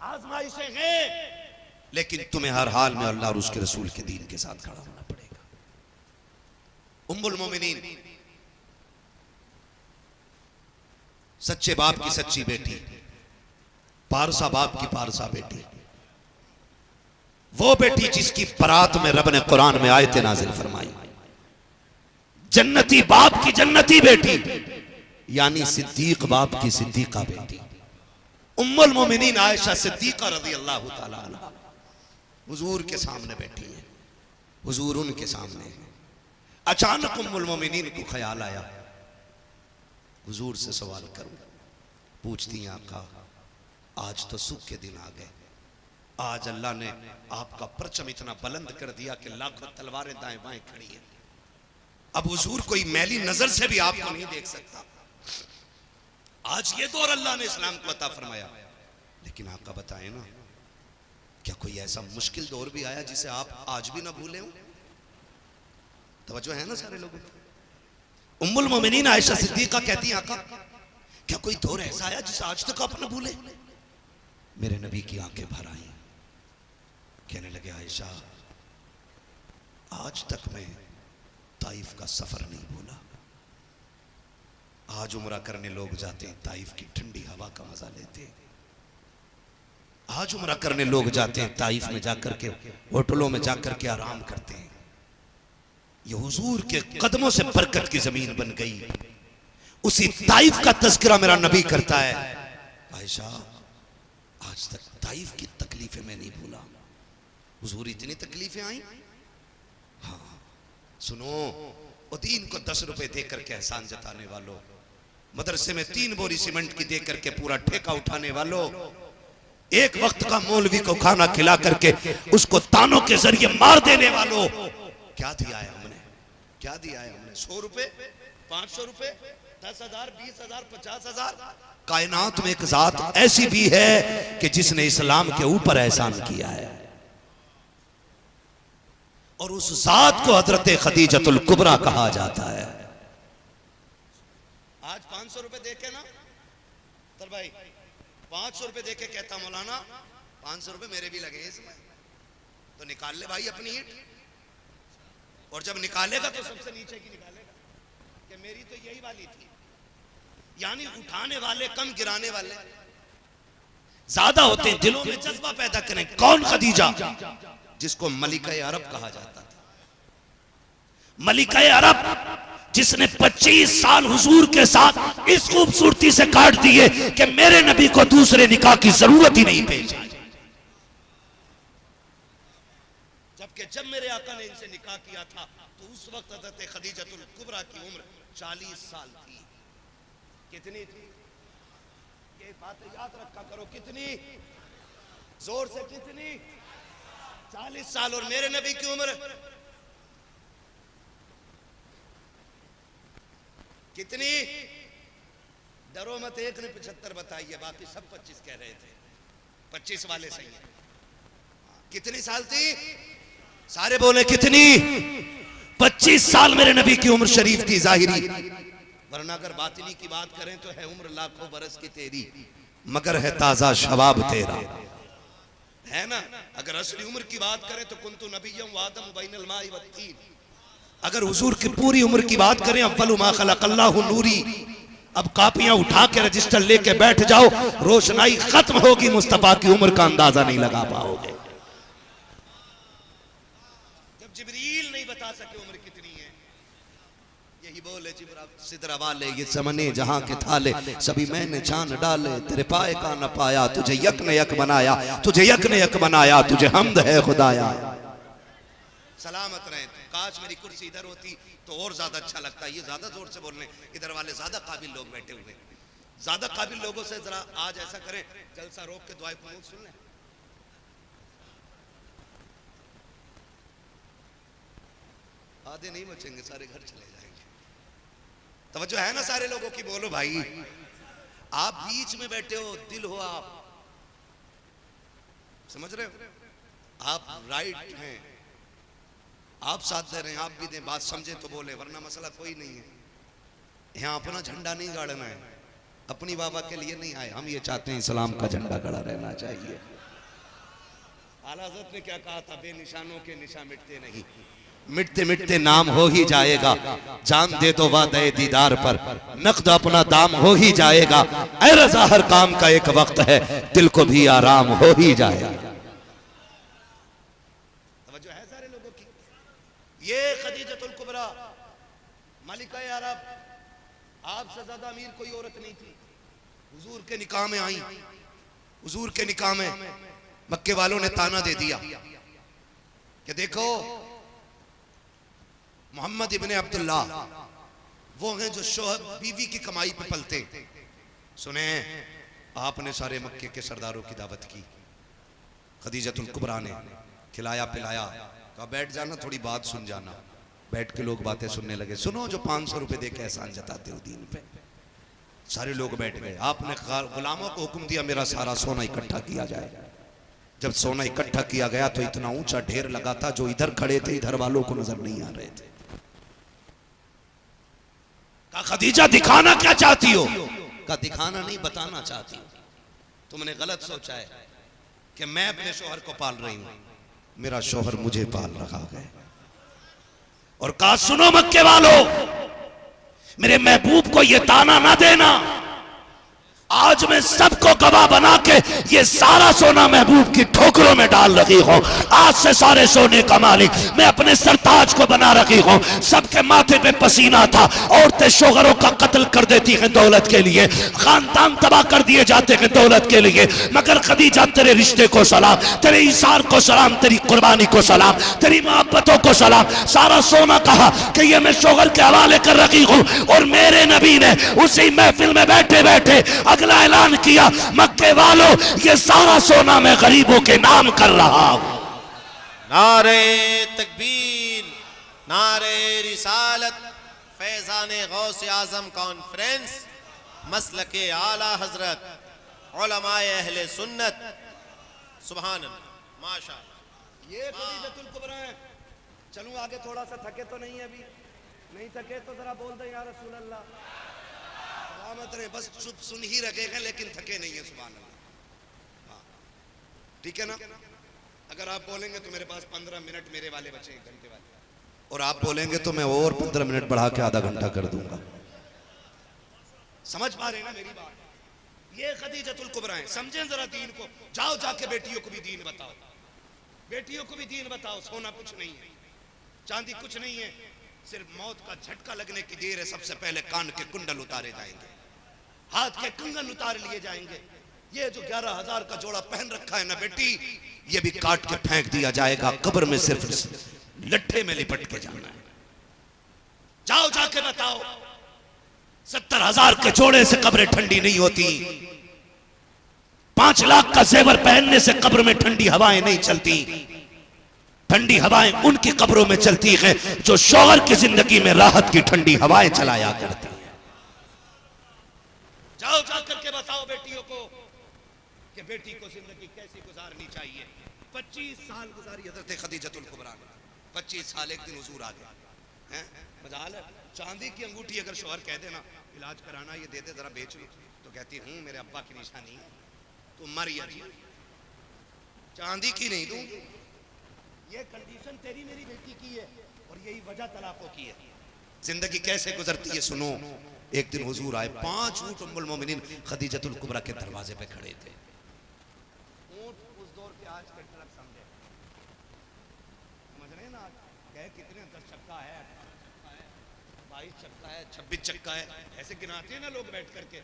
आजमाइशें हैं, लेकिन तुम्हें हर हाल में अल्लाह और उसके रसूल के दीन के साथ खड़ा होना पड़ेगा। उम्मुल मोमिनीन, सच्चे बाप की सच्ची बेटी, पारसा बाप की पारसा बेटी, वो बेटी जिसकी बारात में रब ने कुरान में आयतें नाजिल फरमाई, जन्नती बाप की जन्नती बेटी, यानी सिद्दीक बाप की सिद्दीका बेटी, उम्मुल मोमिनीन आयशा सिद्दीका रज़ी अल्लाह ताला अन्हा हुजूर के सामने बैठी है, हुजूर उनके सामने है। अचानक उम्मुल मोमिनीन को ख्याल आया, हुजूर से सवाल करूं। पूछती हैं, आका आज तो सुख के दिन आ गए, आज अल्लाह ने आपका परचम इतना बुलंद कर दिया कि लाखों तलवारें दाएं बाएं खड़ी हैं, अब हुजूर कोई मैली नजर से भी आपको नहीं देख सकता। आज ये दौर अल्लाह ने इस्लाम को अता फरमाया, लेकिन आका बताएं ना, क्या कोई ऐसा मुश्किल दौर भी आया जिसे आप आज भी ना भूले हो? तवज्जो है ना सारे लोगों को? उम्मुल मोमिनीन आयशा सिद्दीका कहती हैं, आका क्या कोई दौर ऐसा आया जिसे आज तक आप ना भूले? मेरे नबी की आंखें भर आई, कहने लगे, आयशा आज तक मैं ताइफ का सफर नहीं भूला। आज उम्रा करने लोग जाते हैं, ताइफ की ठंडी हवा का मजा लेते हैं। आज उम्रा करने लोग जाते हैं, ताइफ में जाकर के होटलों में जाकर के आराम करते हैं। ये हुजूर के कदमों से बरकत की जमीन बन गई। उसी ताइफ का तज़किरा मेरा नबी करता है, आयशा आज तक ताइफ की तकलीफें मैं नहीं भूला। हुजूर इतनी तकलीफें आई। हाँ सुनो, वो दीन को 10 रुपए देकर के एहसान जताने वालों, मदरसे में 3 बोरी सीमेंट की देकर के पूरा ठेका उठाने वालों, एक वक्त का मौलवी को खाना खिला करके उसको तानों के जरिए मार देने वालों, क्या दिया है हमने? क्या दिया है हमने? 100 रुपए, 500 रुपए, 10,000, 20,000, 50,000। कायनात में एक जात ऐसी भी है कि जिसने इस्लाम के ऊपर एहसान किया है, और उस जात को हजरत खदीजतुल कुबरा कहा जाता है। आज 500 रुपए देके ना तर भाई, 500 रुपए देके कहता मौलाना 500 रुपए मेरे भी लगे इसमें, तो निकाल ले भाई अपनी ईंट। और जब निकालेगा तो सबसे नीचे की निकालेगा कि मेरी तो यही वाली थी। यानी उठाने वाले कम, गिराने वाले ज्यादा होते हैं। दिलों में जज्बा पैदा करें। कौन खदीजा? जिसको मलिका अरब कहा जाता था। मलिका अरब जिसने 25 साल हुजूर के साथ इस खूबसूरती से काट दिए कि मेरे नबी को दूसरे निकाह की जरूरत ही नहीं पेश आई। जबकि जब मेरे आका ने इनसे निकाह किया था तो उस वक्त हज़रत खदीजतुल कुबरा की उम्र 40 साल थी। कितनी थी? ये बात याद रखा करो, कितनी? जोर से कितनी? 40 साल। और मेरे नबी की उम्र कितनी? डरो मत, एक ने 75 बताई है, बाकी सब 25 कह रहे थे। 25 वाले सही है। कितनी साल थी? सारे बोले कितनी? 25 साल मेरे नबी की उम्र शरीफ थी जाहिरी। वरना अगर बातिनी की बात करें तो है उम्र लाखों बरस की तेरी, मगर है ताजा शबाब तेरा, है ना। अगर असली उम्र की बात करें तो कुंतु नबिय्यम व आदम बैनल माई वत्तीन। अगर हुजूर की पूरी उम्र की बात करें, अव्वलु मा खलक़ल्लाहु नूरी। अब कापियां उठा के रजिस्टर लेके बैठ जाओ, रोशनाई खत्म होगी, मुस्तफा की उम्र का अंदाजा नहीं लगा पाओगे। जब जिब्रील नहीं बता सके उम्र कितनी है, यही बोले सिदरा वाले ये समने जहां के थाले, सभी मैंने जान डाले, तेरे पाए का न पाया, तुझे यक ने यक बनाया, तुझे यक ने यक बनाया, तुझे हमद है खुदाया। सलामत रहे। काश मेरी कुर्सी इधर होती तो और ज्यादा अच्छा लगता। ये ज्यादा जोर से बोलने, इधर वाले ज्यादा काबिल लोग बैठे हुए। ज्यादा काबिल लोगों से जरा आज ऐसा करें, जलसा रोक के दुआए कुनूत सुन लें। आधे नहीं बचेंगे, सारे घर चले जाएंगे। तवज्जो है ना सारे लोगों की? बोलो भाई। आप बीच में बैठे हो, दिल हो आप, समझ रहे हो? आप राइट हैं, आप साथ दे रहे हैं, आप भी दें। बात समझे तो बोले, वरना मसला कोई नहीं है। यहाँ अपना झंडा नहीं गाड़ना है, अपनी बाबा के लिए नहीं आए हम। ये चाहते हैं इस्लाम का झंडा गड़ा रहना चाहिए। आला हज़रत ने क्या कहा था, बेनिशानों के निशान मिटते नहीं, मिटते मिटते नाम हो ही जाएगा। जान दे दो वादे दीदार पर, नक़द अपना दाम हो ही जाएगा। ऐ रज़ा हर काम का एक वक्त है, दिल को भी आराम हो ही जाएगा। तवज्जो है सारे लोगों की। ये खदीजतुल कुबरा मालिका अरब, आपसे ज्यादा अमीर कोई औरत नहीं थी। हुजूर के निकाह में आई, हुजूर के निकाह में मक्के वालों ने ताना दे दिया कि देखो मोहम्मद इब्ने अब्दुल्लाह वो हैं जो शोहर बीवी की कमाई पे पलते। सुने, आपने सारे मक्के के सरदारों की दावत की, खदीजतुल कुबरा ने खिलाया पिलाया, कहा बैठ जाना, थोड़ी बात सुन जाना। बैठ के लोग बातें सुनने लगे। सुनो जो 500 रुपए दे के एहसान जताते हो दीन पे। सारे लोग बैठ गए। आपने गुलामों को हुक्म दिया मेरा सारा सोना इकट्ठा किया जाए। जब सोना इकट्ठा किया गया तो इतना ऊंचा ढेर लगा था, जो इधर खड़े थे इधर वालों को नजर नहीं आ रहे थे। कहा खदीजा दिखाना क्या चाहती हो? कहा दिखाना नहीं, बताना चाहती हूं। तुमने गलत सोचा है कि मैं अपने शोहर को पाल रही हूं, मेरा शोहर मुझे पाल रहा है। और कहा सुनो मक्के वालों, मेरे महबूब को ये ताना ना देना। आज मैं सबको गवाह बना के ये सारा सोना महबूब की ठोकरों में डाल रही हूं। आज से सारे सोने का मालिक मैं अपने सरताज को बना रही हूं। सबके माथे पे पसीना था। औरतें शोहरों का कत्ल कर देती हैं दौलत के लिए, खानदान तबाह कर दिए जाते हैं दौलत के लिए, मगर खदीजा तेरे रिश्ते को सलाम, तेरे इशार को सलाम, तेरी कुर्बानी को सलाम, तेरी मोहब्बतों को सलाम। सारा सोना कहा कि ये मैं शोहर के हवाले कर रही हूं। और मेरे नबी ने उसी महफिल में बैठे बैठे अगला ऐलान किया, मक्के वालों ये सारा सोना मैं गरीबों के नाम कर रहा हूं। नारे तकबीर, नारे रिसालत, फैज़ाने गौसे आज़म कॉन्फ्रेंस, मसलके आला हजरत, उलमाए अहले सुन्नत, सुभान अल्लाह, माशाअल्लाह। ये खदीजतुल कुबरा है। चलूं आगे, थोड़ा सा थके तो नहीं है अभी? नहीं थके तो जरा बोल दे या रसूल अल्लाह। सलामत रहे, बस सुन ही रखे हैं लेकिन थके नहीं है। सुभान अल्लाह। हाँ ठीक है ना। अगर आप बोलेंगे तो मेरे पास 15 मिनट मेरे वाले बचे, 1 घंटे वाले, और आप बोलेंगे तो मैं और 15 मिनट बढ़ा के आधा घंटा कर दूंगा। समझ पा रहे ना मेरी बात? ये खदीजतुल कुबरा है। समझें जरा दीन को। जाओ जाके बेटियों को भी दीन बताओ, बेटियों को भी दीन बताओ। सोना कुछ नहीं है, चांदी कुछ नहीं है, सिर्फ मौत का झटका लगने की देर है। सबसे पहले कान के कुंडल उतारे जाएंगे, हाथ के कंगन उतार लिए जाएंगे। ये जो 11,000 का जोड़ा पहन रखा है ना बेटी, ये भी काट के फेंक दिया जाएगा। कब्र में सिर्फ लट्ठे में लिपट के जाना है। जाओ जाके बताओ। 70,000 के जोड़े से कब्रें ठंडी नहीं होती। 5 लाख का जेवर पहनने से कब्र में ठंडी हवाएं नहीं चलती। ठंडी हवाएं उनकी कब्रों में चलती हैं जो शौहर की जिंदगी में राहत की ठंडी हवाएं चलाया करती हैं। जाओ जाकर के बताओ बेटियों को कि बेटी को जिंदगी कैसी गुजारनी चाहिए। 25 साल गुजारी हज़रत खदीजतुल कुबरा ने। 25 साल। एक दिन हुजूर आ गए हैं, मजाल है, चांदी की अंगूठी अगर शौहर कह देना इलाज कराना, ये दे दे जरा बेच लो, तो कहती हूँ मेरे अब्बा की निशानी है, तुम मर या जी, चांदी की नहीं दूंगी। ये कंडीशन तेरी मेरी बेटी की है और यही वजह तलाकों की है। जिंदगी कैसे गुजरती है सुनो। एक दिन हुजूर आए, 5 ऊंट उम्मुल मोमिनीन खदीजतुल कुबरा के दरवाजे पे खड़े थे। ऊंट उस दौर के आज के ट्रक समझे, समझ रहे ना? कहे कितने 10 चक्का है, 22 चक्का है, 26 चक्का है, ऐसे गिनाते हैं ना लोग बैठ करके।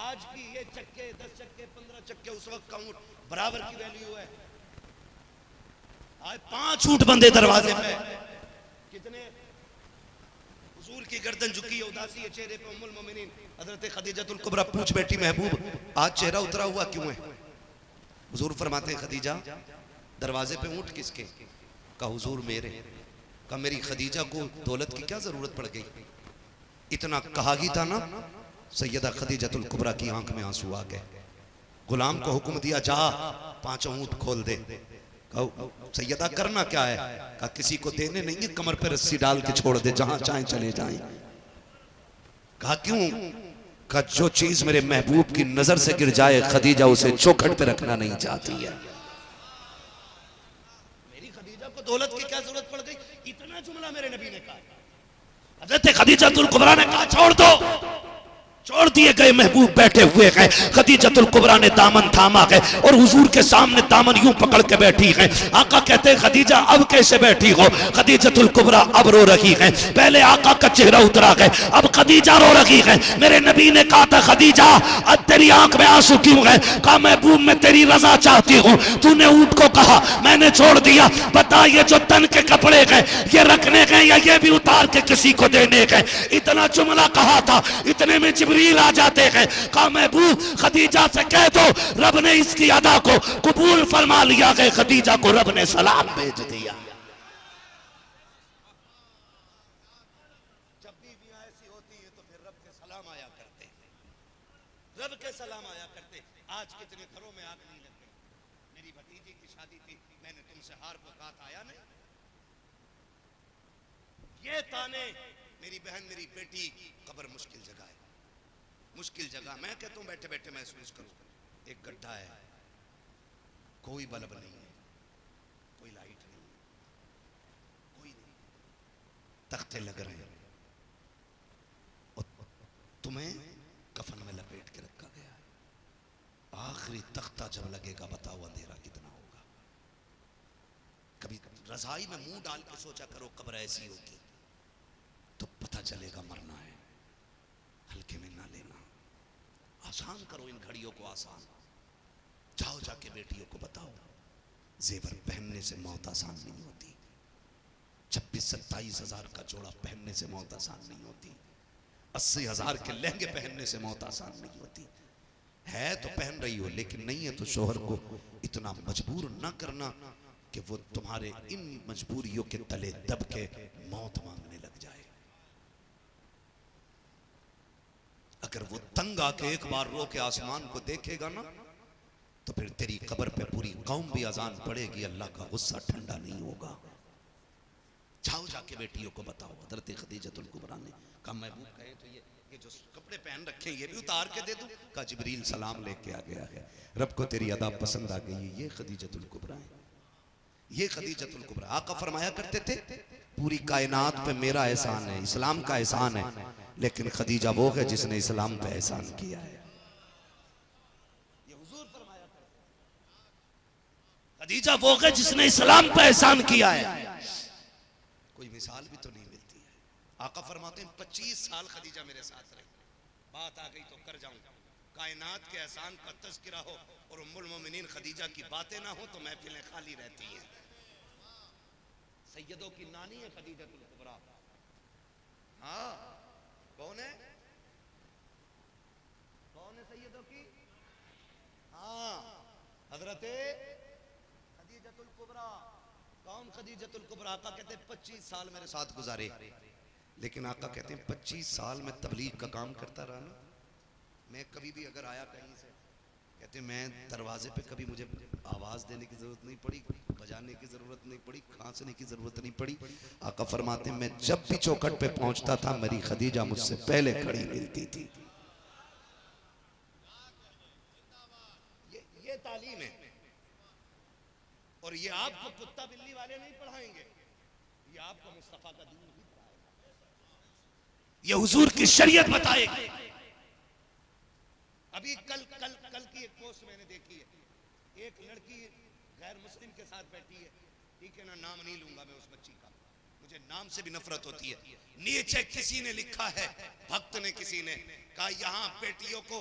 आज की ये चक्के 10 चक्के 15 चक्के, उस वक्त का ऊंट बराबर की वैल्यू है। आज 5 ऊंट बंदे दरवाजे पे। कितने? हुजूर की गर्दन झुकी है, उदासी है चेहरे पे। उम्मुल मोमिनीन हजरत खदीजतुल कुबरा पूछ बैठी, महबूब आज चेहरा उतरा हुआ क्यों है? हुजूर फरमाते हैं खदीजा दरवाजे पे ऊंट किसके? कहा हुजूर मेरे। कहा मेरी खदीजा को दौलत की क्या जरूरत पड़ गई? इतना कहा ही था ना। सैयदा खदीजतुल कुबरा की आंख में आंसू आ गए। गुलाम को हुक्म दिया जा 5 ऊंट खोल दे। सैयदा करना क्या है? कहा किसी को देने नहीं है, कमर पे रस्सी डाल के छोड़ दे, जहां चाहे चले जाएं। कहा क्यों? कहा जो चीज मेरे महबूब की नजर से गिर जाए खदीजा उसे चौखट पे रखना नहीं चाहती है। को दौलत की क्या जरूरत पड़ गई? इतना जुमला मेरे नबी ने कहा। हजरत खदीजतुल कुबरा ने कहा छोड़ दो, छोड़ दिए गए, महबूब बैठे हुए गए। खदीजतुल कुबरा ने दामन थामा गए और हुजूर के सामने दामन यूं पकड़ के बैठी गए। आका कहते हैं खदीजा अब कैसे बैठी हो? खदीजतुल कुबरा अब रो रही है। पहले आका का चेहरा उतरा गए, अब खदीजा रो रही है। मेरे नबी ने कहा था खदीजा अब तेरी आंख में आंसू क्यों है? कहा महबूब मैं तेरी रजा चाहती हूँ। तूने ऊंट को कहा, मैंने छोड़ दिया। बता ये जो तन के कपड़े गए ये रखने गए या ये भी उतार के किसी को देने गए? इतना जुमला कहा था, इतने में जिब्रील आ जाते हैं। कहा महबूब खदीजा से कह दो रब ने इसकी अदा को कबूल फरमा लिया है। खदीजा को रब ने सलाम भेज दिया। जब बीवियां ऐसी होती है तो फिर रब के सलाम आया करते हैं, रब के सलाम आया करते। आज कितने घरों में आग नहीं लग गई? मेरी भतीजी की शादी थी, मैंने तुमसे हार को कहा था, आया नहीं? ये ताने मेरी बहन मेरी बेटी, कब्र मुश्किल जगह है, मुश्किल जगह। मैं कहता हूं बैठे बैठे महसूस करो, एक गड्ढा है, कोई बल्ब नहीं है, कोई लाइट नहीं है, कोई नहीं, तख्ते लग रहे हैं और तुम्हें कफन में लपेट के रखा गया है। आखिरी तख्ता जब लगेगा बताओ अंधेरा कितना होगा। कभी रजाई में मुंह डाल के सोचा करो कब्र ऐसी होगी तो पता चलेगा मरना है। हल्के में ना लेना, आसान करो इन घड़ियों को आसान। जाओ जाके बेटियों को बताओ जेवर पहनने से मौत आसान नहीं होती। 26-27 हजार का जोड़ा पहनने से मौत आसान नहीं होती। 80 हजार के लहंगे पहनने से मौत आसान नहीं होती। है तो पहन रही हो, लेकिन नहीं है तो शोहर को इतना मजबूर ना करना कि वो तुम्हारे इन मजबूरियों के तले दब के मौत मांगने लग जाए। अगर वो तंग आके एक बार रो के आसमान को देखेगा ना तो फिर तेरी कब्र पे पूरी कौम भी अजान पड़ेगी, अल्लाह का गुस्सा ठंडा नहीं होगा। जाओ जाके बेटियों को बताओ। हज़रत खदीजतुल कुबरा ने कहा महबूब कहे तो ये जो कपड़े पहन रखे ये भी उतार के दे दूं? कहा जिब्रील सलाम लेके आ गया है, रब को तेरी अदा पसंद आ गई है। ये खदीजतुल कुबरा है, ये खदीजतुल कुबरा। आका फरमाया करते थे पूरी कायनात पे मेरा एहसान है, इस्लाम का एहसान है, लेकिन खदीजा वो है जिसने इस्लाम पे एहसान किया है। ये हुजूर फरमाया करते, खदीजा वो है जिसने इस्लाम पे एहसान किया है। कोई मिसाल भी तो नहीं मिलती है। आका फरमाते हैं 25 साल खदीजा मेरे साथ रही, बात आ गई तो कर जाऊं। कायनात के एहसान का तज़किरा हो और उम्मुल मोमिनीन खदीजा की बातें ना हो तो महफिलें खाली रहती हैं। सैयदों की नानी है खदीजतुल कुबरा। हाँ कौन है? कौन है सैयदों की? हाँ हजरते खदीजतुल कुबरा। कौन खदीजतुल कुबरा? आका कहते हैं 25 साल मेरे साथ गुजारे, लेकिन आका कहते हैं 25 साल में तबलीग का काम करता रहा ना। मैं कभी भी अगर आया कहीं से, कहते मैं दरवाजे पे कभी मुझे आवाज देने की जरूरत नहीं पड़ी, बजाने की जरूरत नहीं पड़ी, खांसने की जरूरत नहीं पड़ी। आका फरमाते मैं जब भी चौखट पे पहुंचता था मेरी खदीजा मुझसे पहले खड़ी मिलती थी। ये तालीम है। और ये आपको कुत्ता बिल्ली वाले नहीं पढ़ाएंगे, ये आपको मुस्तफा का दीन भी पढ़ाएगा, ये हुजूर की शरीयत बताएगी। अभी कल कल कल की एक पोस्ट मैंने देखी है, एक लड़की गैर मुस्लिम के साथ बैठी है, ठीक है ना, नाम नहीं लूंगा मैं उस बच्ची का, मुझे नाम से भी नफरत होती है। नीचे किसी ने लिखा है, भक्त ने किसी ने कहा यहाँ बेटियों को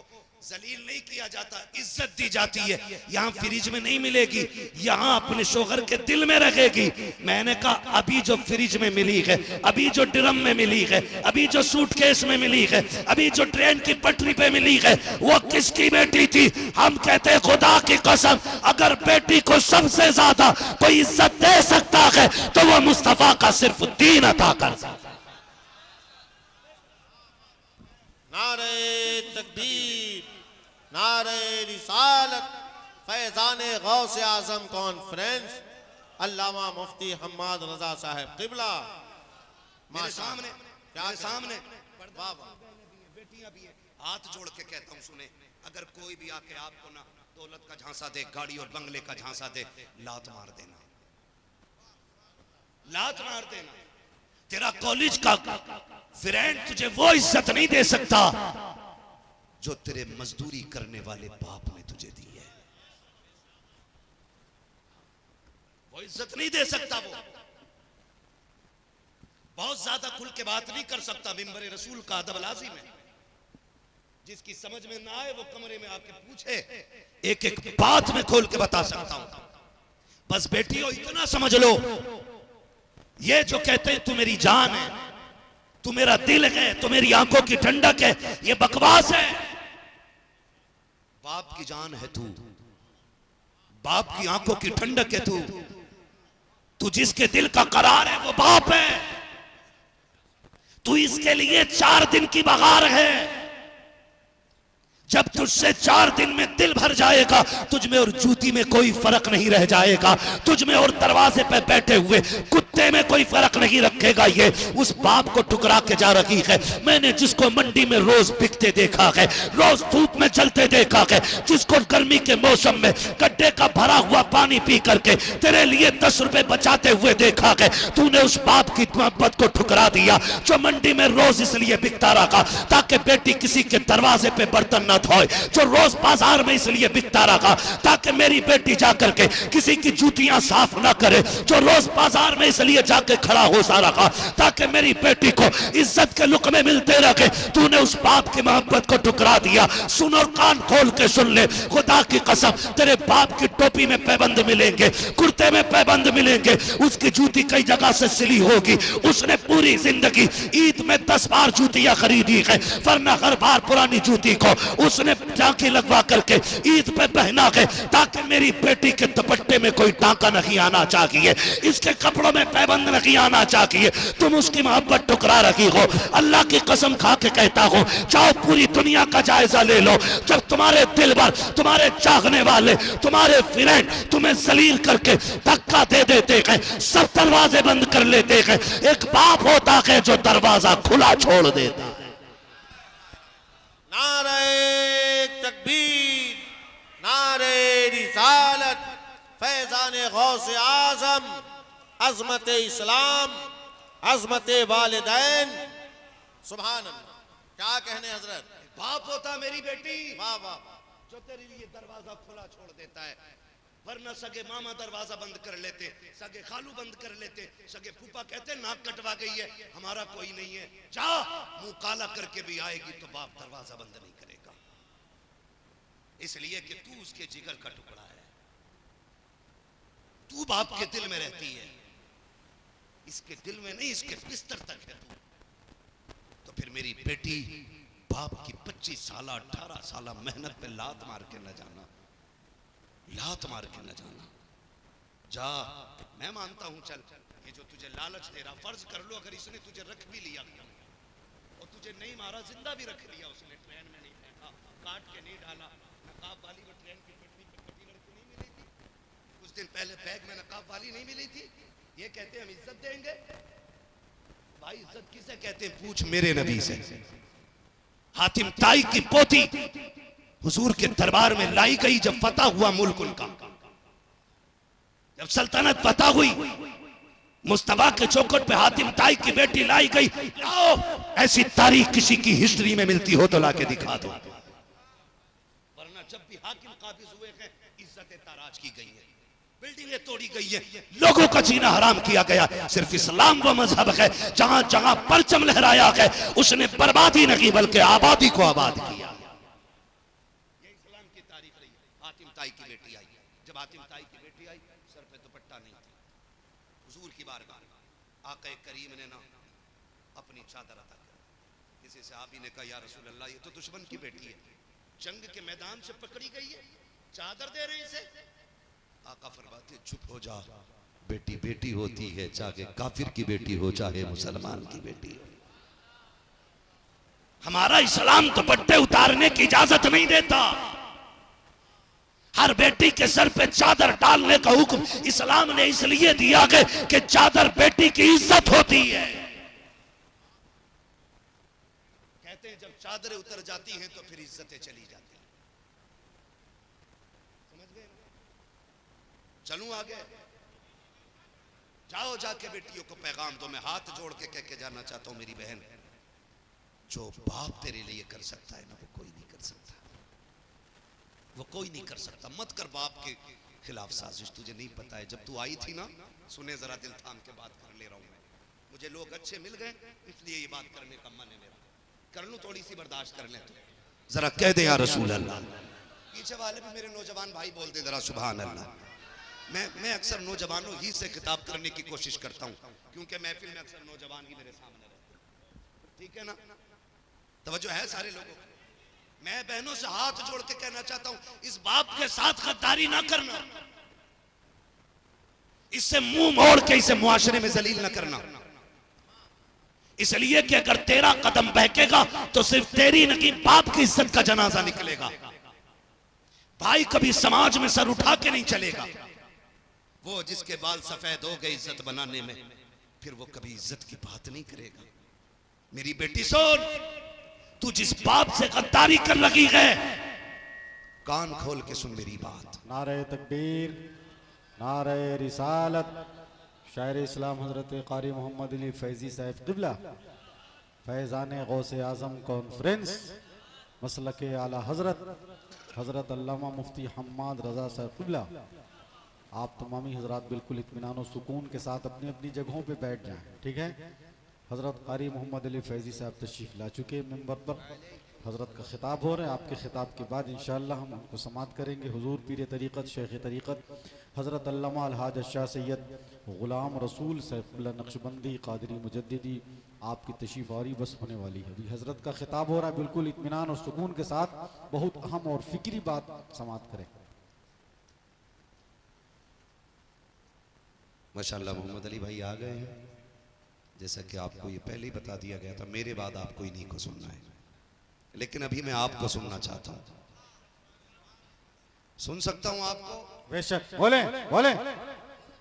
जलील नहीं किया जाता, इज्जत दी जाती है, यहाँ फ्रिज में नहीं मिलेगी, यहाँ अपने शोहर के दिल में रखेगी। मैंने कहा अभी जो फ्रिज में मिली है, अभी जो ड्रम में मिली है, अभी जो सूटकेस में मिली है, अभी जो ट्रेन की पटरी पे मिली है, वो किसकी बेटी थी? हम कहते हैं खुदा की कसम अगर बेटी को सबसे ज्यादा कोई इज्जत दे सकता है तो वो मुस्तफा का सिर्फ दीन अता कर सकता है। नारे तकबीर, नारे रिसालत, फैजाने गौसे आजम कॉन्फ्रेंस, अल्लामा मुफ्ती हम्माद रजा साहब किबला। मेरे सामने बेटियां भी हैं, हाथ जोड़ के कहता हूँ सुने, अगर कोई भी आके आपको ना दौलत का झांसा दे, गाड़ी और बंगले का झांसा दे, लात मार देना। लात मार देना। तेरा कॉलेज का फ्रेंड तुझे वो इज्जत नहीं दे सकता जो तेरे मजदूरी करने वाले बाप ने तुझे दी है। वो इज्जत नहीं दे सकता। वो बहुत ज्यादा खुल के बात नहीं कर सकता। मिंबर रसूल का अदब लाजिम है। जिसकी समझ में ना आए वो कमरे में आके पूछे, एक एक बात में खोल के बता सकता हूं। बस बेटियों इतना समझ लो, ये जो कहते हैं तू मेरी जान है, तू मेरा दिल है, तू मेरी आंखों की ठंडक है, ये बकवास है। बाप की जान है तू, बाप की आंखों की ठंडक है तू। तू जिसके दिल का करार है वो बाप है। तू इसके लिए 4 दिन की बगार है। जब तुझसे 4 दिन में दिल भर जाएगा, तुझ में और जूती में कोई फर्क नहीं रह जाएगा। तुझ में और दरवाजे पे बैठे हुए कुत्ते में कोई फर्क नहीं रखेगा। ये उस बाप को ठुकरा के जा रही है। मैंने जिसको मंडी में रोज बिकते देखा है, रोज धूप में जलते देखा है, जिसको गर्मी के मौसम में गड्ढे का भरा हुआ पानी पी करके तेरे लिए 10 रुपए बचाते हुए देखा है, तूने उस बाप की मोहब्बत को ठुकरा दिया जो मंडी में रोज इसलिए बिकता रहा ताकि बेटी किसी के दरवाजे पे बर्तन न धोए, जो रोज बाजार में इसलिए बिकता रहा ताकि मेरी बेटी जाकर के किसी की जूतियां साफ ना करे, जो रोज बाजार में इसलिए जाके खड़ा हो सा रहा ताकि मेरी बेटी को इज्जत के लुक़मे मिलते रहे। तूने उस बाप की मोहब्बत को ठुकरा दिया। सुन और कान खोल के सुन ले, खुदा की कसम, तेरे बाप की टोपी में पैबंद मिलेंगे, कुर्ते में पैबंद मिलेंगे, उसकी जूती कई जगह से सिली होगी। उसने पूरी जिंदगी ईद में 10 बार जूतियां खरीदी है, वरना हर बार पुरानी जूती को उसने टांकी लगवा करके ईद पे पहना है ताकि मेरी बेटी के दुपट्टे में कोई टांका नहीं आना चाहिए, इसके कपड़ों में पैबंद नहीं आना चाहिए। तुम उसकी मोहब्बत ठुकरा रही हो। अल्लाह की कसम खा के कहता हो, जाओ पूरी दुनिया का जायजा ले लो। जब तुम्हारे दिल भर, तुम्हारे चाहने वाले, तुम्हारे फ्रेंड तुम्हें जलील करके धक्का दे देते हैं, सब दरवाजे बंद कर लेते हैं, एक बाप होता है जो दरवाजा खुला छोड़ देता है। नारे तकबीर, नारे रिसालत, फैजाने गौसे आजम, अजमत इस्लाम, अजमत वालिदैन। सुभान अल्लाह। क्या कहने हजरत। बाप होता मेरी बेटी, वाह वाह, जो तेरे लिए दरवाजा खुला छोड़ देता है, वरना सगे मामा दरवाजा बंद कर लेते, सगे खालू बंद कर लेते, सगे फूफा कहते नाक कटवा गई है, हमारा कोई नहीं है, जा मुंह काला करके भी आएगी तो बाप दरवाजा बंद नहीं करेगा, इसलिए कि तू उसके जिगर का टुकड़ा है, तू बाप के दिल में रहती है, इसके दिल में नहीं, इसके बिस्तर तक है तू। तो फिर मेरी बेटी, बाप की 25 साल 18 साल मेहनत पे लात मार के न जाना, लात मार के न जाना। जा, मैं मानता हूं, चल ये जो तुझे लालच दे रहा, फर्ज कर लो अगर इसने तुझे रख भी लिया और तुझे नहीं मारा, जिंदा भी रख लिया उसने, ट्रेन में नहीं फेंका, काट के नहीं डाला, नकाब वाली वो ट्रेन की पटरी पे कटी लड़की नहीं मिली थी कुछ दिन पहले, बैग में नकाब वाली नहीं मिली थी, ये कहते हम इज्जत देंगे। भाई इज्जत किसे कहते हैं, पूछ मेरे नबी से। हातिम ताई की पोती हुजूर के दरबार में लाई गई, जब फतह हुआ मुल्क उनका, जब सल्तनत फतह हुई, मुस्तफा के चौखट पे हातिम ताई की बेटी लाई गई। लाओ, ऐसी तारीख किसी की हिस्ट्री में मिलती हो तो लाके दिखा दो, वरना जब भी हाकिम काबिज हुए हैं, इज्जतें ताराज की गई है, बिल्डिंगें तोड़ी गई है, लोगों का जीना हराम किया गया। सिर्फ इस्लाम वो मजहब है जहां जहां परचम लहराया है, उसने बर्बादी नहीं बल्कि आबादी को आबाद किया। ये इस्लाम की तारीख रही। हातिम ताई की बेटी आई, जब हातिम ताई की बेटी आई, सर पे दुपट्टा नहीं था, हुजूर की बारगाह आका करीम ने ना अपनी चादर अता कर, किसी सहाबी ने कहा या रसूल अल्लाह, ये तो दुश्मन की बेटी है, जंग के मैदान से पकड़ी गई है, चादर दे रहे इसे। आका फरमाते चुप हो जा, बेटी बेटी होती है, चाहे काफिर की बेटी हो चाहे मुसलमान की बेटी हो। हमारा इस्लाम दुपट्टे उतारने की इजाजत नहीं देता। हर बेटी के सर पे चादर डालने का हुक्म इस्लाम ने इसलिए दिया है कि चादर बेटी की इज्जत होती है। कहते हैं जब चादरें उतर जाती हैं तो फिर इज्जतें चली जाती हैं। समझ गए? चलूं आगे। जाओ जाके बेटियों को पैगाम दो। मैं हाथ जोड़ के कह के जाना चाहता हूं, मेरी बहन, जो बाप तेरे लिए कर सकता है ना, वो कोई नहीं कर सकता, वो कोई नहीं कर सकता। मत कर बाप के खिलाफ साजिश, तुझे नहीं पता है। जब तू आई थी ना, सुने जरा, दिल थाम के बात कर ले रहा हूं मैं। मुझे लोग अच्छे मिल गए इसलिए ये बात करने का मन है मेरा। कर लूं, थोड़ी सी बर्दाश्त कर ले तो। जरा कह दे या रसूल अल्लाह। पीछे वाले भी मेरे नौजवान भाई बोल दे जरा सुभान अल्लाह। मैं अक्सर नौजवानों ही से खिताब करने की कोशिश करता हूं, क्योंकि महफिल में अक्सर नौजवान ही मेरे सामने रहते हैं। ठीक है ना? तवज्जो है सारे लोगों को। मैं बहनों से हाथ जोड़ के कहना चाहता हूं, इस बाप के साथ गद्दारी ना करना, इससे मुंह मोड़ के इसे मुआशरे में जलील ना करना। इसलिए कि अगर तेरा कदम बहकेगा तो सिर्फ तेरी नहीं, बाप की इज्जत का जनाजा निकलेगा। भाई कभी समाज में सर उठा के नहीं चलेगा। वो जिसके बाल सफेद हो गए इज्जत बनाने में, फिर वो कभी इज्जत की बात नहीं करेगा। मेरी बेटी सुन, तू जिस बाप से गद्दारी कर लगी है, कान खोल के सुन मेरी बात। नारे तकबीर, नारे रिसालत। शायर इस्लाम हजरत कारी मोहम्मद अली फैजी साहब क़िबला, फैज़ान गौसे आज़म कॉन्फ्रेंस, मसलक आला हजरत अल्लामा मुफ्ती हम्माद रज़ा साहब क़िबला। आप तमामी हजरात बिल्कुल इत्मीनान और सुकून के साथ अपनी अपनी जगहों पे बैठ जाएं, ठीक है। हजरत कारी मोहम्मद अली फैजी साहब तशरीफ़ ला चुके मेंबर पर। हजरत का खिताब हो रहा है। आपके खिताब के बाद इंशाअल्लाह हम उनको समात करेंगे। हुजूर पीर तरीक़त, शेख तरीक़त हज़रत अल्लामा अलहाज शाह सैयद ग़ुलाम रसूल सैफुल्लाह नक्शबंदी क़ादरी मुजद्दिदी आपकी तशरीफ़ आरी बस होने वाली है। अभी हज़रत का खिताब हो रहा है, बिल्कुल इत्मीनान और सुकून के साथ बहुत अहम और फ़िक्री बात समात करें। माशाअल्लाह मोहम्मद अली भाई आ गए हैं। जैसा कि आपको ये पहले ही बता दिया गया था, मेरे बाद आपको इन्हीं को सुनना है, लेकिन अभी मैं आपको सुनना चाहता हूं। सुन सकता हूं आपको? बेशक, बोले बोले।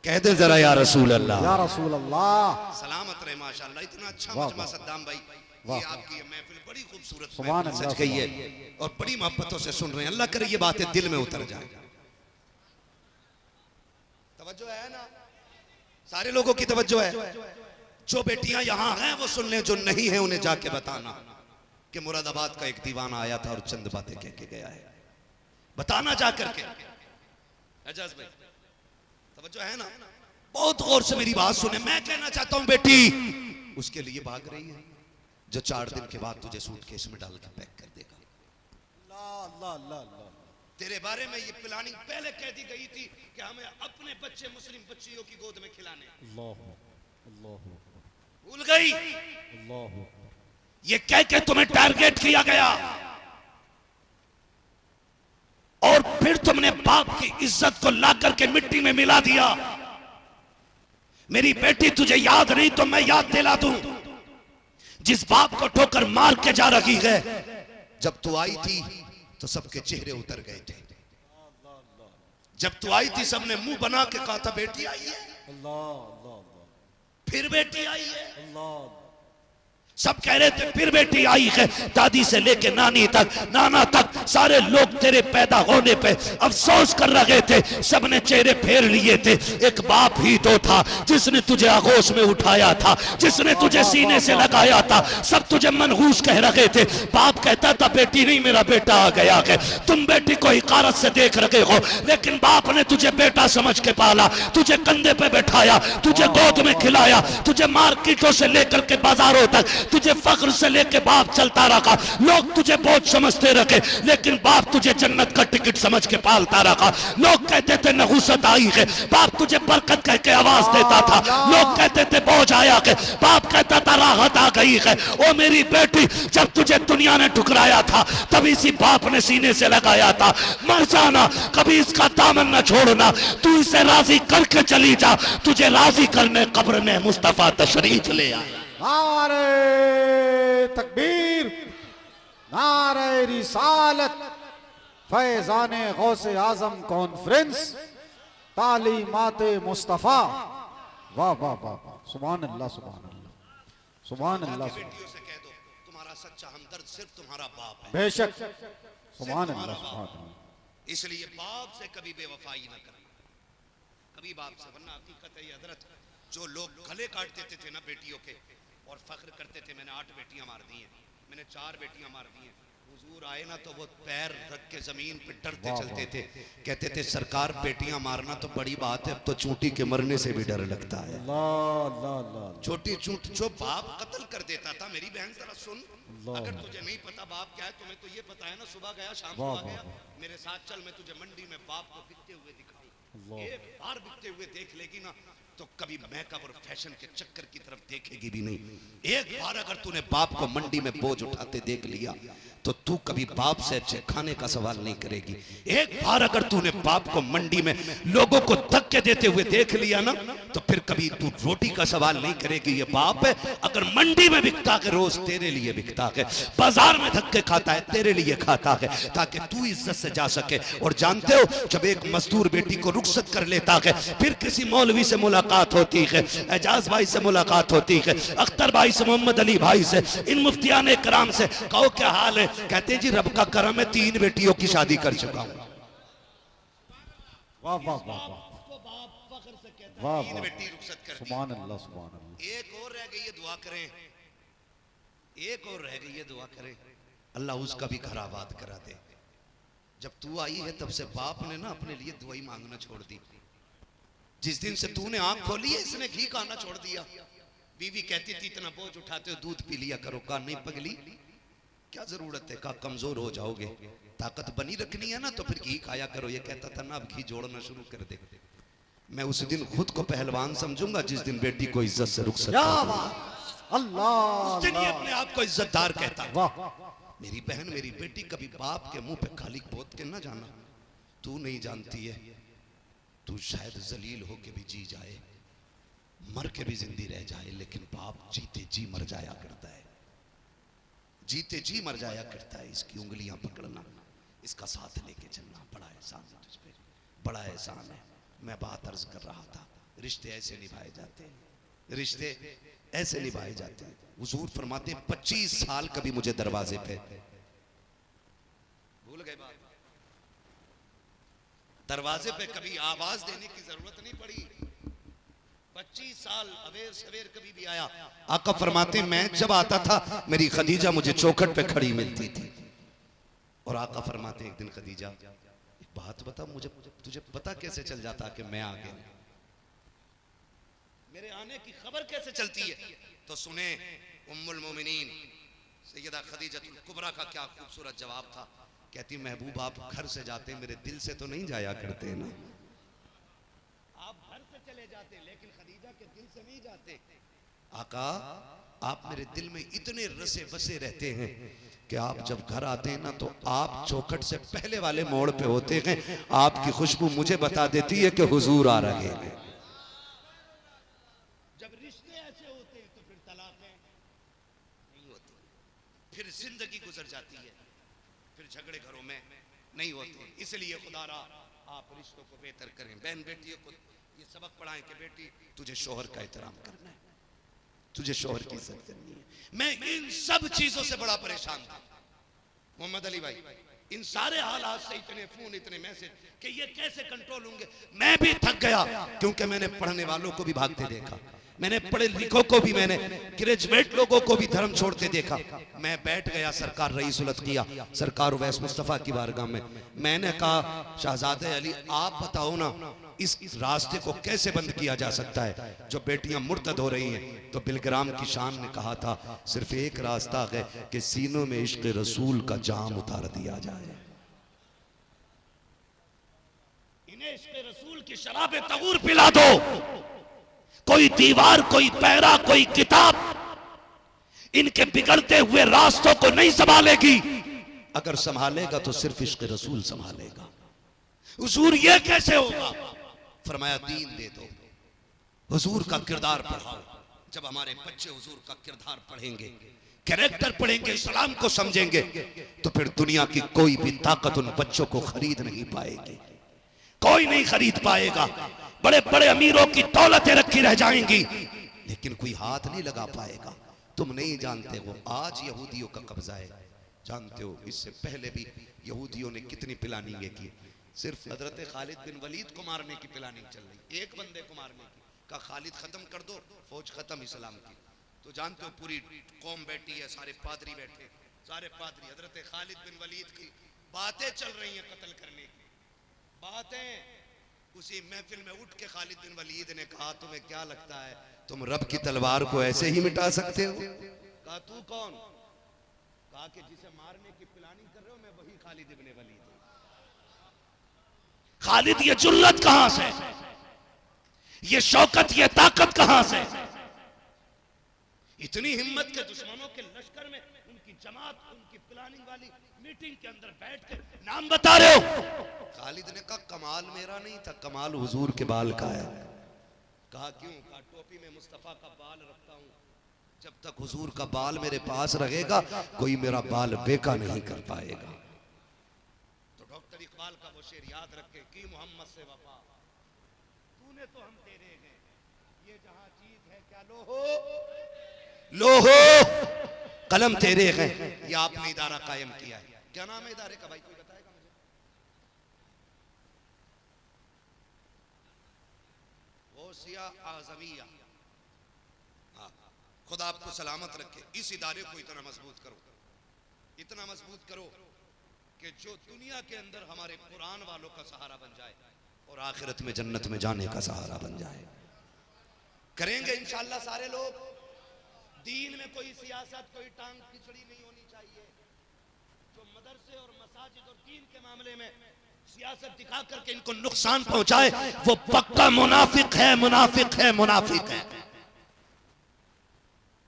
कह दे जरा या रसूल अल्लाह, या रसूल अल्लाह। सलामत रहे। माशाअल्लाह, इतना अच्छा वाह, मजमा वाह। सद्दाम भाई, वाह, ये आपकी महफिल बड़ी खूबसूरत सुभान महफिल अल्लाह, सच गई है और बड़ी मोहब्बतों से सुन रहे हैं। अल्लाह करे ये बातें दिल में उतर जाए। तवज्जो है ना? सारे लोगों की तवज्जो है। जो बेटियां यहां हैं वो सुन लें, जो नहीं है उन्हें जाके बताना कि मुरादाबाद का एक दीवाना आया था और चंद बातें कह के गया है। बताना जाकर के। एजाज भाई तवज्जो है ना? बहुत गौर से मेरी बात सुने। मैं कहना चाहता हूं बेटी उसके लिए भाग रही है जो 4 दिन के बाद तुझे सूटकेस में डाल के पैक कर देगा। अल्लाह अल्लाह अल्लाह। तेरे बारे में ये प्लानिंग पहले कह दी गई थी कि हमें अपने बच्चे मुस्लिम बच्चियों की गोद में खिलाने। अल्लाह अल्लाह भूल गई? अल्लाह। ये कह के तुम्हें टारगेट किया गया और फिर तुमने बाप की इज्जत को ला करके मिट्टी में मिला दिया। मेरी बेटी तुझे याद नहीं तो मैं याद दिला दूं, जिस बाप को ठोकर मार के जा रही है, जब तू आई थी तो सबके चेहरे उतर गए थे। जब तू आई थी सबने मुंह बना के कहा था बेटी आई है, अल्लाह अल्लाह फिर बेटी आई है। अल्लाह। सब कह रहे थे फिर बेटी आई है। दादी से लेके नानी तक, नाना तक, सारे लोग तेरे पैदा होने पे अफसोस कर रहे थे। सबने चेहरे फेर लिए थे। एक बाप ही तो था जिसने तुझे आगोश में उठाया था, जिसने तुझे सीने से लगाया था। सब तुझे मनहूस कह रहे थे। बाप कहता था बेटी नहीं मेरा बेटा आ गया है। तुम बेटी को हिकारत से देख रहे हो, लेकिन बाप ने तुझे बेटा समझ के पाला, तुझे कंधे पे बैठाया, तुझे गोद में खिलाया, तुझे मार्केटों से लेकर के बाजारों तक, तुझे फख्र से लेके बाप चलता रखा। लोग तुझे बोझ समझते रखे, लेकिन बाप तुझे जन्नत का टिकट समझ के पालता रखा। लोग कहते थे नहुसत आई है, बाप तुझे बरकत कह के आवाज देता था। लोग कहते थे बोझ आया है, बाप कहता था राहत आ गई है। ओ मेरी बेटी, जब तुझे दुनिया ने ठुकराया था तभी इसी बाप ने सीने से लगाया था। मर जाना, कभी इसका दामन न छोड़ना। तू इसे राजी करके चली जा, तुझे राजी करने कब्र में मुस्तफा तशरीफ ले आया। नारे तकबीर, नारे रिसालत। फैज़ाने गौसे आज़म कॉन्फ्रेंस, तालीमाते मुस्तफ़ा। वाह वाह वाह वाह, सुभान अल्लाह सुभान अल्लाह सुभान अल्लाह। बेटियों से कह दो तुम्हारा सच्चा हमदर्द सिर्फ तुम्हारा बाप है। बेशक, सुभान अल्लाह सुभान अल्लाह। इसलिए बाप से कभी बेवफाई न करना, कभी बाप से, वरना हकीकत है हजरत जो लोग गले काट देते थे ना बेटियों के और फख्र करते थे मैंने 8 बेटियां मार दी हैं, मैंने 4 बेटियां मार दी हैं, हुजूर आए ना तो वो पैर रख के जमीन पे डरते चलते थे, कहते थे सरकार बेटियां मारना तो बड़ी बात है, अब तो चूंटी के मरने से भी डर लगता है। छोटी चूंट जो बाप कत्ल कर देता था, मेरी बहन जरा सुन, अगर तुझे नहीं पता बाप क्या है, तुम्हें तो ये पता है ना, सुबह गया शाम को आ गया, मेरे साथ चल, मैं तुझे मंडी में बाप को बिकते हुए दिखाऊं, एक बार बिकते हुए देख लेगी ना तो कभी मेकअप और फैशन के चक्कर की तरफ देखेगी भी नहीं। एक बार अगर तूने बाप को मंडी में बोझ उठाते देख लिया तो तू कभी बाप से अच्छे खाने का सवाल नहीं करेगी। एक बार अगर तूने बाप को मंडी में लोगों को धक्के देते हुए देख लिया ना तो फिर कभी तू रोटी का सवाल नहीं करेगी। ये बाप है अगर मंडी में बिकता है रोज तेरे लिए बिकता है, बाजार में धक्के खाता है तेरे लिए खाता है, ताकि तू इज्जत से जा सके। और जानते हो जब एक मजदूर बेटी को रुखसत कर लेता है, फिर किसी मौलवी से मुलाकात होती है, एजाज भाई से मुलाकात होती है, अख्तर भाई से, मोहम्मद अली भाई से, इन मुफ्तियान कराम से, कहो क्या हाल है, कहते जी रब का करम है 3 बेटियों की शादी कर चुका हूं। वाह वाह वाह वाह, 3 बेटी रुखसत कर दी। सुभान अल्लाह सुभान अल्लाह। एक और रह गई है, दुआ करें, एक और रह गई है, दुआ करें अल्लाह उसका भी घर आबाद करा दे। जब तू आई है तब से बाप ने ना अपने लिए दुआई मांगना छोड़ दी। जिस दिन से तूने आंख खोली है इसने घी खाना छोड़ दिया। बीवी कहती थी इतना बोझ उठाते हो दूध पी लिया करो, का नहीं पगली क्या जरूरत है, का कमजोर हो जाओगे, ताकत बनी रखनी है ना तो फिर घी खाया करो। ये कहता था ना अब घी जोड़ना शुरू कर दे। मैं उस दिन खुद को पहलवान समझूंगा जिस दिन बेटी को इज्जत से रुक सकता अल्लाह, उस दिन ये अपने आप को इज्जतदार कहता। मेरी बहन मेरी बेटी कभी बाप के मुंह पे खाली पोत के ना जाना। तू नहीं जानती है, तू शायद जलील हो के भी जी जाए, मर के भी जिंदी रह जाए, लेकिन बाप जीते जी मर जाया करता है, जीते जी मर जाया करता है। इसकी उंगलियां पकड़ना, इसका साथ लेके चलना बड़ा एहसान है तुझ पे, बड़ा एहसान है। मैं बात अर्ज कर रहा था, रिश्ते ऐसे निभाए जाते हैं, रिश्ते ऐसे निभाए जाते हैं। हुजूर फरमाते 25 साल कभी मुझे दरवाजे पे, भूल गए बात, दरवाजे पे कभी आवाज देने की जरूरत नहीं पड़ी। 25 साल अवेर सवेर कभी भी आया। आका फरमाते मैं जब आता था मेरी खदीजा मुझे चौखट पे खड़ी मिलती थी। और आका फरमाते एक दिन खदीजा एक बात बता, मुझे तुझे पता कैसे चल जाता कि मैं आ गया, मेरे आने की खबर कैसे चलती है? तो सुने उम्मुल मोमिनीन सैयदा खदीजतुल कुबरा का क्या खूबसूरत जवाब था। कहती महबूब आप घर से जाते मेरे दिल से तो नहीं जाया करते ना, आप घर से चले जाते लेकिन खदीजा के दिल से नहीं जाते। आका आप मेरे दिल में इतने रसे बसे रहते हैं कि आप जब घर आते हैं ना तो आप चौखट से पहले वाले मोड़ पे होते हैं, आपकी खुशबू मुझे बता देती है कि हुजूर आ रहे हैं। जब रिश्ते ऐसे होते हैं तो फिर तलाक़ें नहीं होती, फिर जिंदगी गुजर जाती है, फिर झगड़े घरों में नहीं होते। इसलिए खुदारा आप रिश्तों को बेहतर करें, बहन बेटियों को ये सबक पढ़ाएं कि बेटी तुझे शोहर का एहतराम करना है, तुझे शोहर की इज्जत करनी है। मैं इन सब चीजों से बड़ा परेशान था मोहम्मद अली भाई, इन सारे हालात से, इतने फोन इतने मैसेज कि ये कैसे कंट्रोल होंगे। मैं भी थक गया क्योंकि मैंने पढ़ने वालों को भी भागते देखा, मैंने पढ़े लिखों को भी, मैंने ग्रेजुएट लोगों को भी धर्म छोड़ते देखा। मैं बैठ गया सरकार रईसुल अत्किया सरकार उवैस मुस्तफ़ा की बारगाह में, मैंने कहा शहजादे अली आप बताओ ना इस रास्ते को कैसे बंद किया जा सकता है जो बेटियां मुर्तद हो रही हैं। तो बिलग्राम की शान ने कहा था सिर्फ एक रास्ता है कि सीनों में इश्क रसूल का जाम उतार दिया जाए, इन्हें इश्क रसूल की शराब तगूर पिला दो। कोई दीवार, कोई पैरा, कोई किताब इनके बिगड़ते हुए रास्तों को नहीं संभालेगी, अगर संभालेगा तो सिर्फ इश्क रसूल संभालेगा। हुजूर ये कैसे होगा? फरमाया दीन दे दो, हुजूर का किरदार पढ़ाओ। जब हमारे बच्चे हुजूर का किरदार पढ़ेंगे, कैरेक्टर पढ़ेंगे, इस्लाम को समझेंगे, तो फिर दुनिया की कोई भी ताकत उन बच्चों को खरीद नहीं पाएगी, कोई नहीं खरीद पाएगा। बड़े बड़े अमीरों की दौलतें रखी रह जाएंगी लेकिन कोई हाथ नहीं लगा पाएगा। तुम नहीं जानते हो आज यहूदियों का कब्जा है, जानते हो इससे पहले भी यहूदियों ने कितनी प्लानिंग की। सिर्फ हजरत खालिद बिन वलीद को मारने की प्लानिंग चल रही, एक बंदे को मारने की, का खालिद खत्म कर दो, फौज खत्म इस्लाम की। तो जानते हो पूरी कौम बैठी है, सारे पादरी बैठे, सारे पादरी हजरत खालिद बिन वलीद की बातें चल रही हैं कत्ल करने की बातें। उसी महफिल में उठ के खालिद बिन वलीद ने कहा, तुम्हें क्या लगता है तुम रब की तलवार को ऐसे ही मिटा सकते हो? कहा तू कौन? कहा कि जिसे मारने की प्लानिंग कर रहे हो मैं वही खालिद इब्ने वलीद हूं। खालिद ये जुर्रत कहां से, ये शौकत, ये ताकत कहां से? इतनी हिम्मत के दुश्मनों के लश्कर में उनकी जमात, उनकी प्लानिंग वाली मीटिंग के अंदर बैठ के नाम बता रहे हो। खालिद ने कहा कमाल मेरा नहीं था, कमाल हुजूर के बाल का है। कहा क्यों? कहा टोपी में मुस्तफा का बाल रखता हूं, जब तक हुजूर का बाल मेरे पास रहेगा कोई मेरा बाल बेका नहीं कर पाएगा। तो डॉक्टर इकबाल का वो शेर याद रखे कि मोहम्मद से वफा, तूने तो हम तेरे हैं, ये जहां चीज है क्या लोहो कलम तेरे हैं। ये आपने इदारा कायम किया है, क्या नाम है इदारे का भाई कोई बताएगा मुझे? गौसिया आज़मिया। हाँ, खुदा आपको सलामत रखे। इस इदारे को इतना मजबूत करो, इतना मजबूत करो कि जो दुनिया के अंदर हमारे कुरान वालों का सहारा बन जाए और आखिरत में जन्नत में जाने का सहारा बन जाए। करेंगे इंशाअल्लाह सारे लोग। दीन में कोई सियासत, कोई टांग खिचड़ी नहीं होनी चाहिए। जो मदरसे और मसाजिद और दीन के मामले में सियासत दिखा करके इनको नुकसान पहुंचाए वो पक्का मुनाफिक है, मुनाफिक है, मुनाफिक है।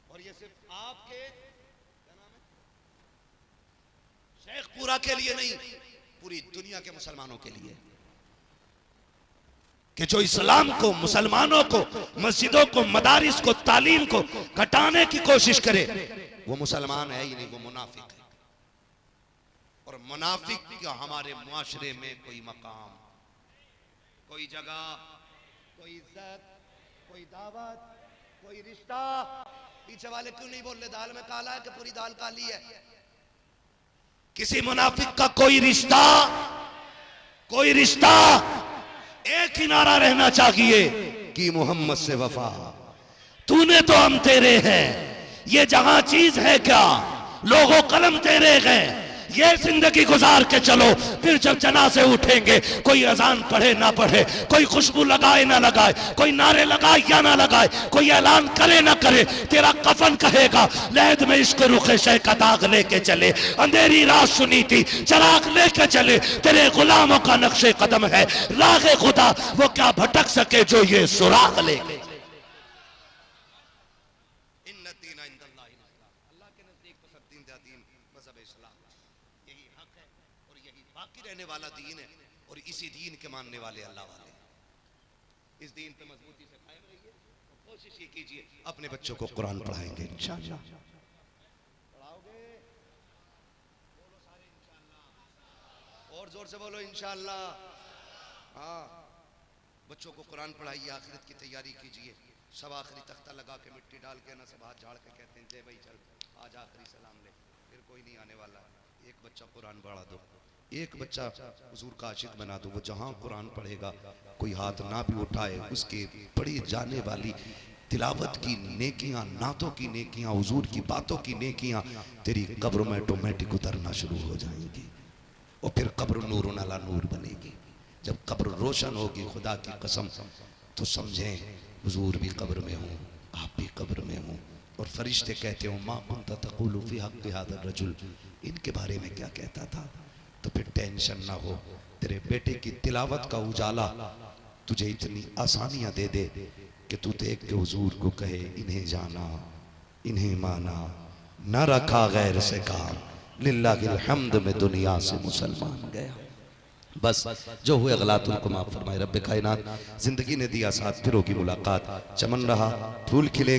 और ये सिर्फ आपके क्या नाम है शेखपुरा के लिए नहीं, पूरी दुनिया के मुसलमानों के लिए, कि जो इस्लाम को, मुसलमानों को, मस्जिदों को, मदारिस को, तालीम को घटाने की कोशिश करे वो मुसलमान है ही नहीं, वो मुनाफिक है। और मुनाफिक का हमारे मुआशरे में कोई मकाम, कोई जगह, कोई इज्जत, कोई दावत, कोई रिश्ता। पीछे वाले क्यों नहीं बोल रहे दाल में काला है कि पूरी दाल काली है? किसी मुनाफिक का कोई रिश्ता, कोई रिश्ता एक ही नारा रहना चाहिए कि मोहम्मद से वफा, तूने तो हम तेरे हैं, ये जहां चीज है क्या लोगों कलम तेरे हैं, ये जिंदगी गुजार के चलो। फिर जब जनाजे उठेंगे कोई अजान पढ़े ना पढ़े, कोई खुशबू लगाए ना लगाए, कोई नारे लगाए या ना लगाए, कोई ऐलान करे ना करे, तेरा कफन कहेगा लहद में इश्क रुखे शय का दाग लेके चले, अंधेरी रात सुनी थी चराग लेके चले, तेरे गुलामों का नक्शे कदम है रागे खुदा, वो क्या भटक सके जो ये सुराग लेके। रहने वाला दीन है और इसी दीन के मानने वाले अल्लाह वाले। इस दीन पे मजबूती से कायम रहिए और कोशिश ये कीजिए अपने बच्चों को कुरान पढ़ाएंगे इंशाअल्लाह। पढ़ाओगे? बोलो सारे इंशाअल्लाह, और जोर से बोलो इंशाअल्लाह। हाँ, बच्चों को कुरान पढ़ाइए, आखिरत की तैयारी कीजिए। सब आखिरी तख्ता लगा के मिट्टी डाल के ना सब हाथ झाड़ के कहते हैं जय भाई चल आज आखिरी सलाम ले, फिर कोई नहीं आने वाला। एक बच्चा कुरान पढ़ा दो, एक बच्चा हुजूर का आशिक बना दो, वो जहां कुरान पढ़ेगा कोई हाथ ना भी उठाए, उसके पढ़ी जाने वाली तिलावत की नेकियां, नातों की नेकियां, हुजूर की बातों की नेकियां तेरी कब्र में ऑटोमेटिक उतरना शुरू हो जाएंगी और फिर कब्र नूर अला नूर बनेगी। जब कब्र रोशन होगी खुदा की कसम तो समझें हुजूर भी कब्र में हूँ, आप भी कब्र में हूँ। और फरिश्ते कहते हो मा कुंता तक़ूलु फ़ी हक़्क़ि हाज़ा रजुल, इनके बारे में क्या कहता था? तो फिर टेंशन ना हो, तेरे बेटे की तिलावत का उजाला तुझे इतनी आसानियां दे दे कि तू देख के हुजूर को कहे इन्हें जाना, इन्हें माना, न रखा गैर से काम, लिल्लाहिल हम्द में दुनिया से मुसलमान गया। बस जो हुए गलात उनको माफ फरमाए रब्बे कायनात। जिंदगी ने दिया साथ, फिर होगी मुलाकात, चमन रहा फूल खिलेंगे।